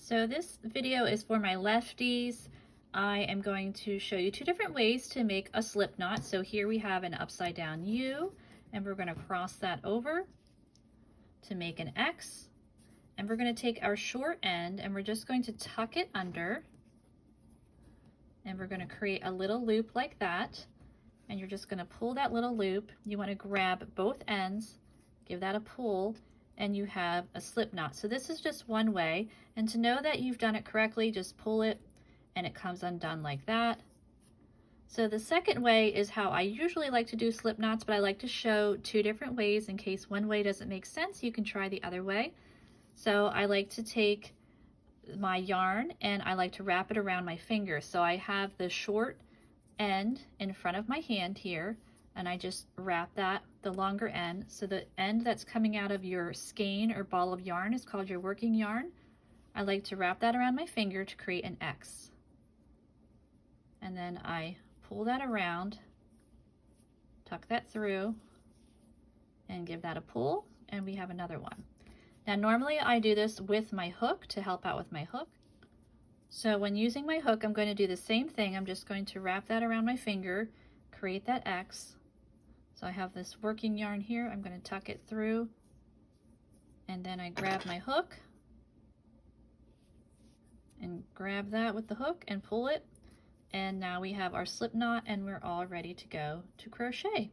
So this video is for my lefties. I am going to show you two different ways to make a slip knot. So here we have an upside down U, and we're going to cross that over to make an X. And we're going to take our short end and we're just going to tuck it under. And we're going to create a little loop like that. And you're just going to pull that little loop. You want to grab both ends, give that a pull, and you have a slip knot. So this is just one way, and to know that you've done it correctly, just pull it and it comes undone like that. So the second way is how I usually like to do slip knots, but I like to show two different ways in case one way doesn't make sense. You can try the other way. So I like to take my yarn and I like to wrap it around my finger. So I have the short end in front of my hand here, and I just wrap that, the longer end. So the end that's coming out of your skein or ball of yarn is called your working yarn. I like to wrap that around my finger to create an X. And then I pull that around, tuck that through, and give that a pull, and we have another one. Now normally I do this with my hook to help out with my hook. So when using my hook, I'm going to do the same thing. I'm just going to wrap that around my finger, create that X. So I have this working yarn here. I'm going to tuck it through, and then I grab my hook and grab that with the hook and pull it. And now we have our slip knot and we're all ready to go to crochet.